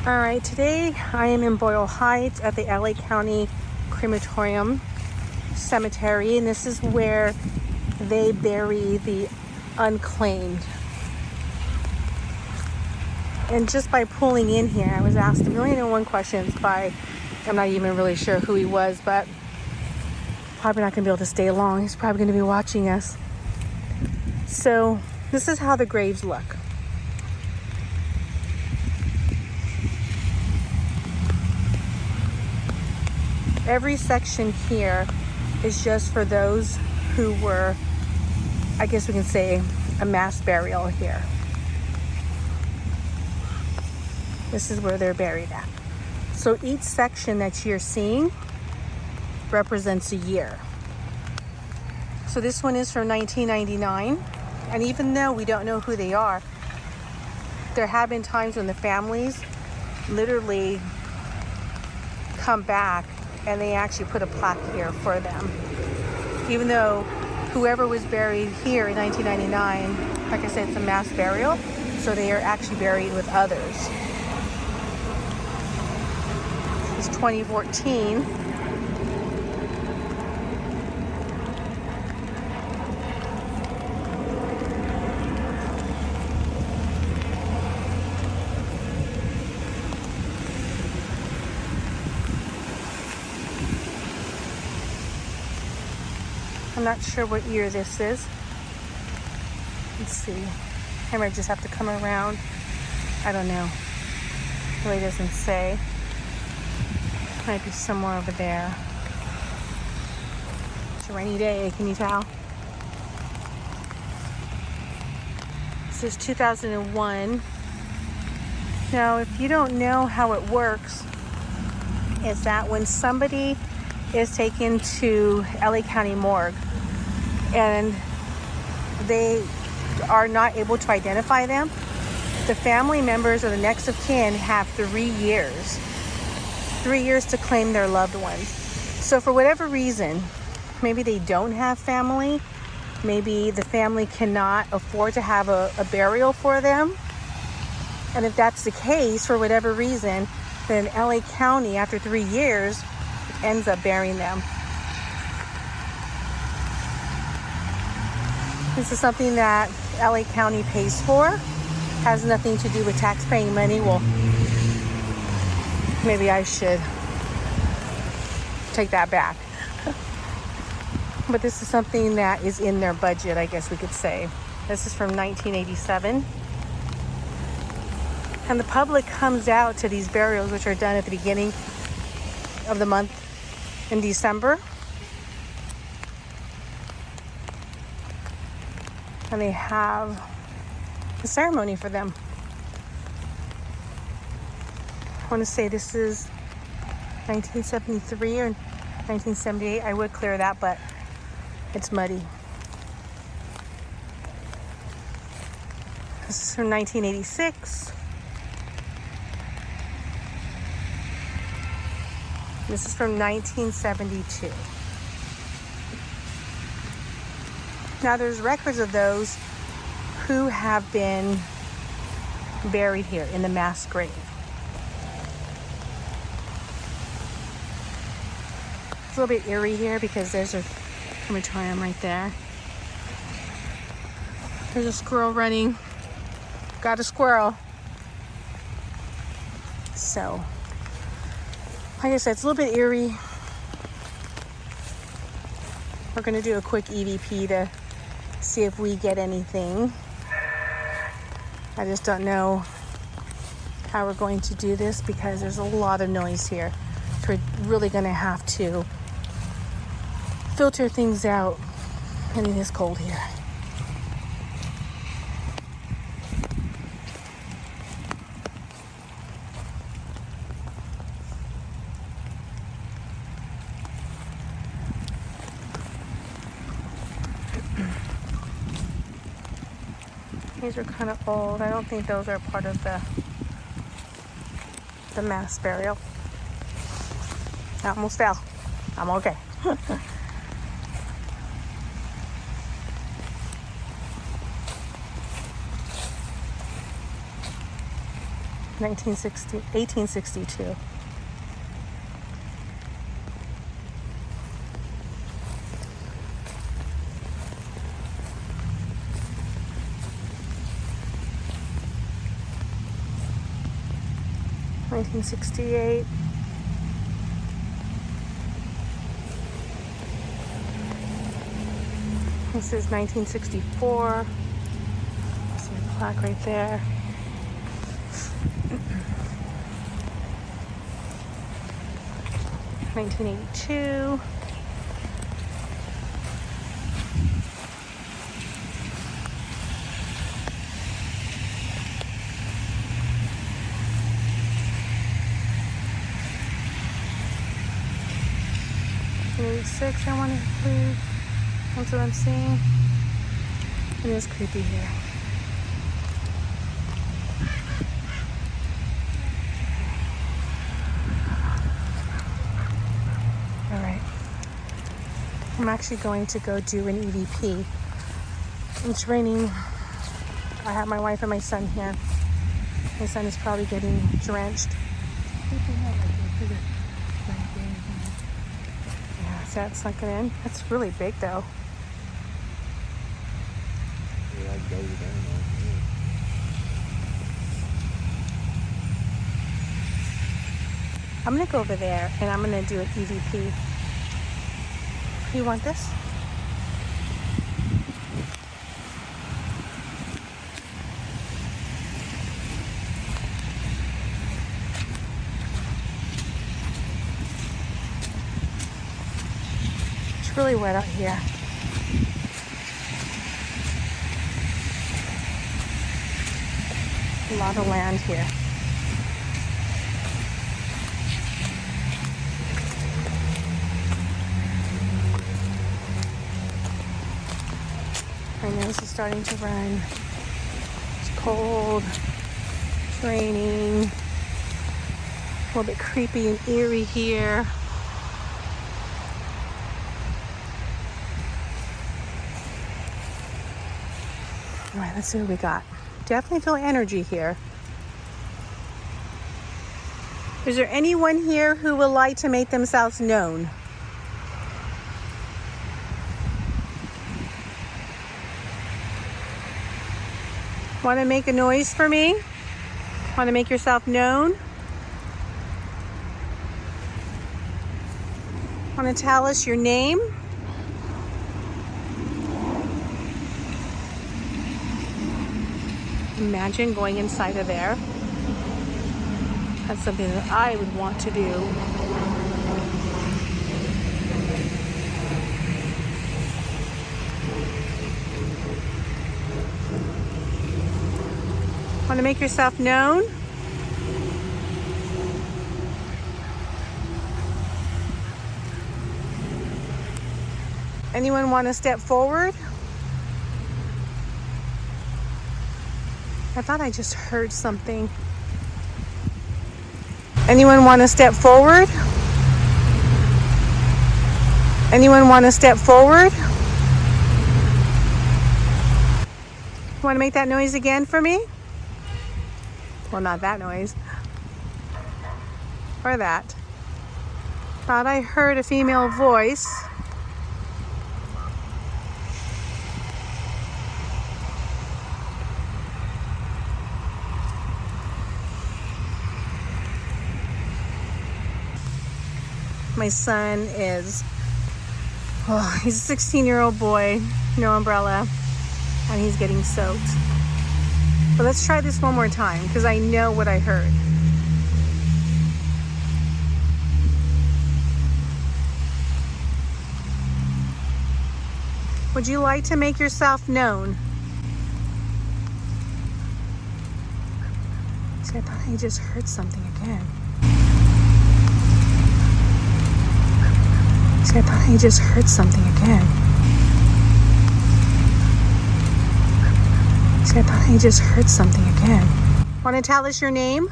All right, today I am in Boyle Heights at the LA County Crematorium Cemetery, and this is where they bury the unclaimed. And just by pulling in here, I was asked a million and one questions by, I'm not even really sure who he was, but probably not going to be able to stay long. He's probably going to be watching us. So this is how the graves look. Every section here is just for those who were, I guess we can say, a mass burial here. This is where they're buried at. So each section that you're seeing represents a year. So this one is from 1999. And even though we don't know who they are, there have been times when the families literally come back and they actually put a plaque here for them. Even though whoever was buried here in 1999, like I said, it's a mass burial, so they are actually buried with others. It's 2014. I'm not sure what year this is. Let's see. I might just have to come around. I don't know. It really doesn't say. Might be somewhere over there. It's a rainy day, can you tell? This is 2001. Now, if you don't know how it works, is that when somebody is taken to LA County Morgue and they are not able to identify them, the family members or the next of kin have 3 years. 3 years to claim their loved ones. So for whatever reason, maybe they don't have family, maybe the family cannot afford to have a burial for them. And if that's the case, for whatever reason, then LA County, after 3 years, ends up burying them. This is something that LA County pays for. Has nothing to do with tax-paying money. Well, maybe I should take that back. But this is something that is in their budget, I guess we could say. This is from 1987. And the public comes out to these burials, which are done at the beginning of the month in December. And they have a ceremony for them. I want to say this is 1973 or 1978. I would clear that, but it's muddy. This is from 1986. This is from 1972. Now there's records of those who have been buried here in the mass grave. It's a little bit eerie here because there's a crematorium right there. There's a squirrel running. Got a squirrel. So, like I said, it's a little bit eerie. We're going to do a quick EVP to see if we get anything. I just don't know how we're going to do this because there's a lot of noise here. So we're really going to have to filter things out, and it is cold here. These are kind of old. I don't think those are part of the mass burial. I almost fell. I'm okay. 1862. $1968. This is 1964. See the plaque right there. 1982. '86, I want to include. That's what I'm seeing. It is creepy here. All right. I'm actually going to go do an EVP. It's raining. I have my wife and my son here. My son is probably getting drenched. Yeah, is that sunken in? That's really big though. I'm gonna go over there and I'm gonna do an EVP. You want this? It's really wet out here. A lot of land here. My nose is starting to run. It's cold. It's raining. A little bit creepy and eerie here. All right, let's see what we got. Definitely feel energy here. Is there anyone here who would like to make themselves known? Want to make a noise for me? Want to make yourself known? Want to tell us your name? Imagine going inside of there. That's something that I would want to do. Want to make yourself known? Anyone want to step forward? I thought I just heard something. Anyone want to step forward? Anyone want to step forward? Want to make that noise again for me? Well, not that noise. Or that. Thought I heard a female voice. My son is, he's a 16-year-old boy, no umbrella, and he's getting soaked. But let's try this one more time because I know what I heard. Would you like to make yourself known? See, I thought I just heard something again. See, I thought I just heard something again. See, I thought I just heard something again. Want to tell us your name?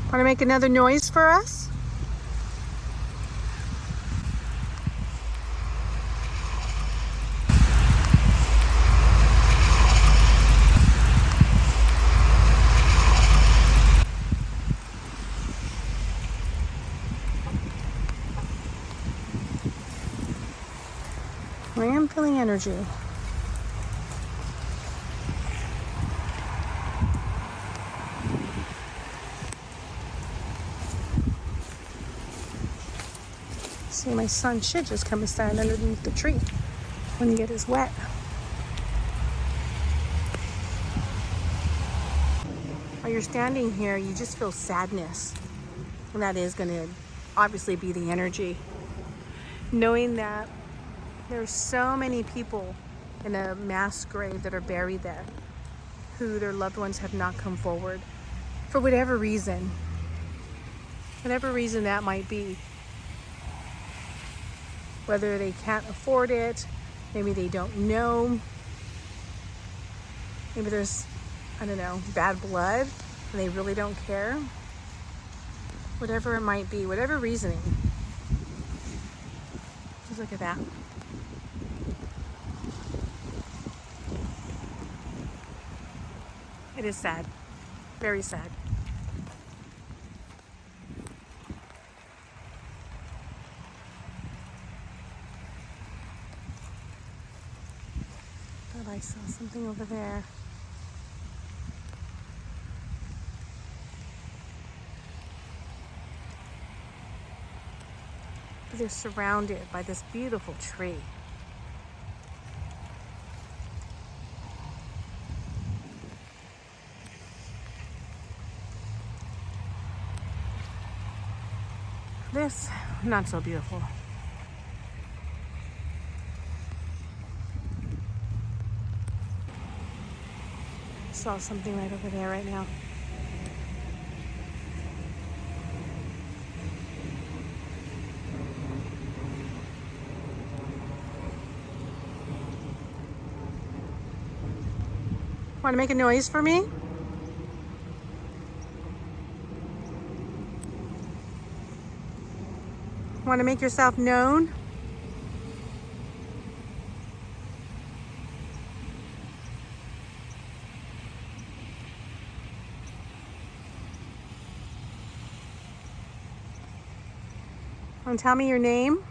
Want to make another noise for us? I am feeling energy. See, my son should just come and stand underneath the tree when he gets wet. While you're standing here, you just feel sadness. And that is going to obviously be the energy. Knowing that there's so many people in a mass grave that are buried there who their loved ones have not come forward for whatever reason that might be. Whether they can't afford it, maybe they don't know, maybe there's, I don't know, bad blood and they really don't care. Whatever it might be, whatever reasoning. Just look at that. It is sad, very sad. Thought I saw something over there. But they're surrounded by this beautiful tree. This, not so beautiful. Saw something right over there right now. Want to make a noise for me? Want to make yourself known? Want to tell me your name?